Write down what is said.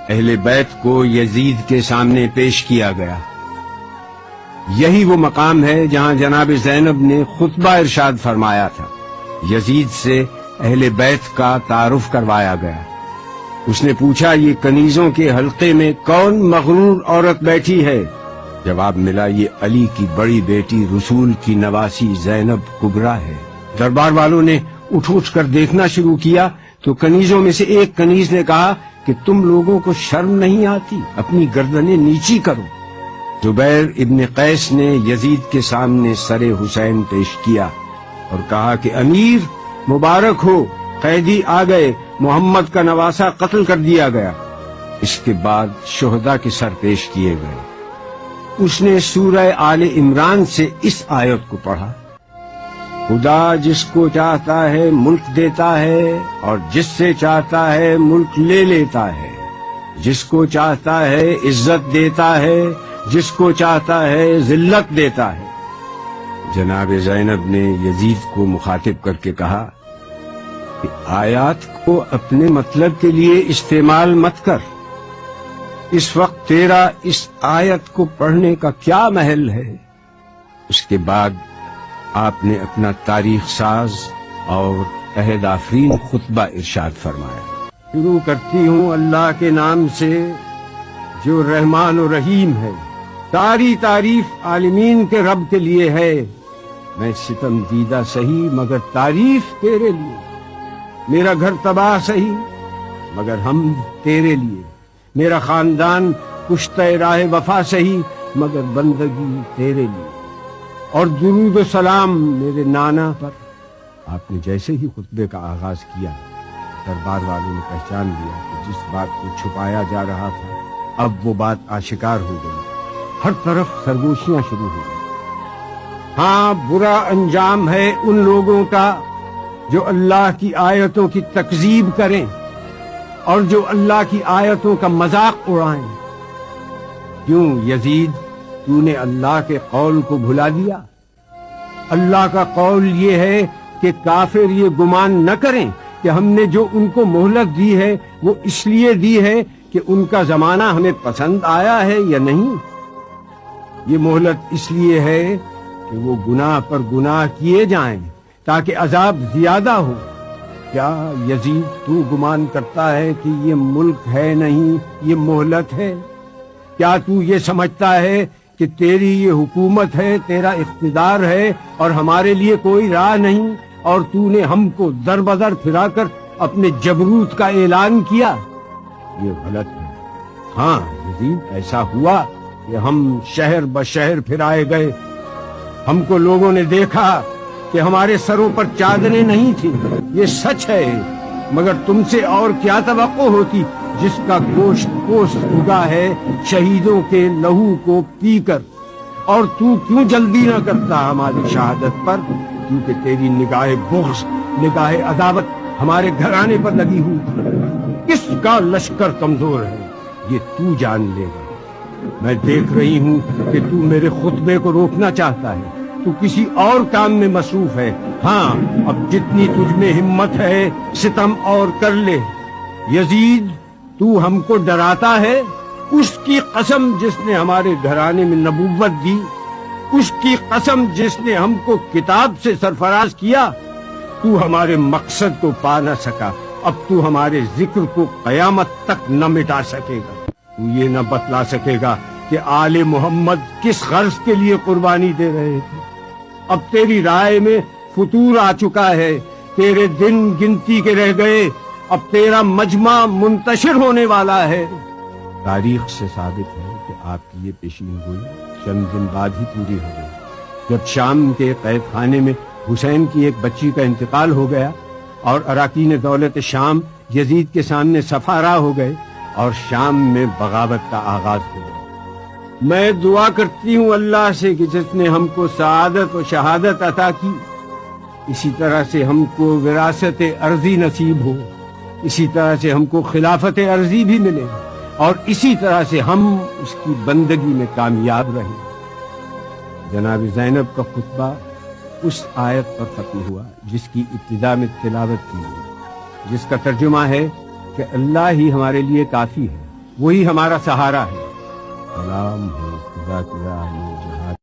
اہل بیت کو یزید کے سامنے پیش کیا گیا۔ یہی وہ مقام ہے جہاں جناب زینب نے خطبہ ارشاد فرمایا تھا۔ یزید سے اہل بیت کا تعارف کروایا گیا۔ اس نے پوچھا، یہ کنیزوں کے حلقے میں کون مغرور عورت بیٹھی ہے؟ جواب ملا، یہ علی کی بڑی بیٹی رسول کی نواسی زینب کبریٰ ہے۔ دربار والوں نے اٹھ کر دیکھنا شروع کیا تو کنیزوں میں سے ایک کنیز نے کہا کہ تم لوگوں کو شرم نہیں آتی؟ اپنی گردنیں نیچی کرو۔ زبیر ابن قیس نے یزید کے سامنے سر حسین پیش کیا اور کہا کہ امیر مبارک ہو، قیدی آ گئے، محمد کا نواسا قتل کر دیا گیا۔ اس کے بعد شہداء کے سر پیش کیے گئے۔ اس نے سورہ آل عمران سے اس آیت کو پڑھا، خدا جس کو چاہتا ہے ملک دیتا ہے اور جس سے چاہتا ہے ملک لے لیتا ہے، جس کو چاہتا ہے عزت دیتا ہے، جس کو چاہتا ہے ذلت دیتا ہے۔ جناب زینب نے یزید کو مخاطب کر کے کہا کہ آیات کو اپنے مطلب کے لیے استعمال مت کر، اس وقت تیرا اس آیت کو پڑھنے کا کیا محل ہے؟ اس کے بعد آپ نے اپنا تاریخ ساز اور عہد آفرین خطبہ ارشاد فرمایا۔ شروع کرتی ہوں اللہ کے نام سے جو رحمان و رحیم ہے۔ ساری تعریف عالمین کے رب کے لیے ہے۔ میں ستم دیدہ سہی مگر تعریف تیرے لیے، میرا گھر تباہ سہی مگر ہم تیرے لیے، میرا خاندان کشتہ راہ وفا سہی مگر بندگی تیرے لیے، اور درود و سلام میرے نانا پر۔ آپ نے جیسے ہی خطبے کا آغاز کیا، دربار والوں نے پہچان لیا کہ جس بات کو چھپایا جا رہا تھا اب وہ بات آشکار ہو گئی۔ ہر طرف سرگوشیاں شروع ہو گئی۔ ہاں، برا انجام ہے ان لوگوں کا جو اللہ کی آیتوں کی تکذیب کریں اور جو اللہ کی آیتوں کا مذاق اڑائیں۔ کیوں یزید، تو نے اللہ کے قول کو بھلا دیا؟ اللہ کا قول یہ ہے کہ کافر یہ گمان نہ کریں کہ ہم نے جو ان کو مہلت دی ہے وہ اس لیے دی ہے کہ ان کا زمانہ ہمیں پسند آیا ہے یا نہیں۔ یہ مہلت اس لیے ہے کہ وہ گناہ پر گناہ کیے جائیں تاکہ عذاب زیادہ ہو۔ کیا یزید تو گمان کرتا ہے کہ یہ ملک ہے نہیں، یہ مہلت ہے؟ کیا تو یہ سمجھتا ہے کہ تیری یہ حکومت ہے، تیرا اقتدار ہے اور ہمارے لیے کوئی راہ نہیں، اور تو نے ہم کو در بدر پھرا کر اپنے جبروت کا اعلان کیا؟ یہ غلط ہے۔ ہاں یزید، ایسا ہوا کہ ہم شہر بشہر پھرائے گئے، ہم کو لوگوں نے دیکھا کہ ہمارے سروں پر چادریں نہیں تھیں، یہ سچ ہے، مگر تم سے اور کیا توقع ہوتی جس کا گوشت پوست اگا ہے شہیدوں کے لہو کو پی کر؟ اور تو کیوں جلدی نہ کرتا ہماری شہادت پر؟ کیونکہ تیری نگاہ بغض، نگاہ عداوت ہمارے گھرانے پر لگی ہوئی۔ کس کا لشکر کمزور ہے یہ تو جان لے گا۔ میں دیکھ رہی ہوں کہ تو میرے خطبے کو روکنا چاہتا ہے، تو کسی اور کام میں مصروف ہے۔ ہاں، اب جتنی تجھ میں ہمت ہے ستم اور کر لے۔ یزید، تو ہم کو ڈراتا ہے؟ اس کی قسم جس نے ہمارے گھرانے میں نبوت دی، اس کی قسم جس نے ہم کو کتاب سے سرفراز کیا، تو ہمارے مقصد کو پا نہ سکا، اب تو ہمارے ذکر کو قیامت تک نہ مٹا سکے گا۔ تو یہ نہ بتلا سکے گا کہ آل محمد کس غرض کے لیے قربانی دے رہے تھے۔ اب تیری رائے میں فتور آ چکا ہے، تیرے دن گنتی کے رہ گئے، اب تیرا مجمع منتشر ہونے والا ہے۔ تاریخ سے ثابت ہے کہ آپ کی یہ پیشین گوئی چند دن بعد ہی پوری ہو گئی، جب شام کے قید خانے میں حسین کی ایک بچی کا انتقال ہو گیا اور اراکین دولت شام یزید کے سامنے سفارا ہو گئے اور شام میں بغاوت کا آغاز ہو گیا۔ میں دعا کرتی ہوں اللہ سے کہ جس نے ہم کو سعادت و شہادت عطا کی، اسی طرح سے ہم کو وراثت ارضی نصیب ہو، اسی طرح سے ہم کو خلافت ارضی بھی ملے، اور اسی طرح سے ہم اس کی بندگی میں کامیاب رہیں۔ جناب زینب کا خطبہ اس آیت پر ختم ہوا جس کی ابتدا میں تلاوت کی گئی، جس کا ترجمہ ہے کہ اللہ ہی ہمارے لیے کافی ہے، وہی ہمارا سہارا ہے۔ سلام ہو خدا کی راہ میں جہاں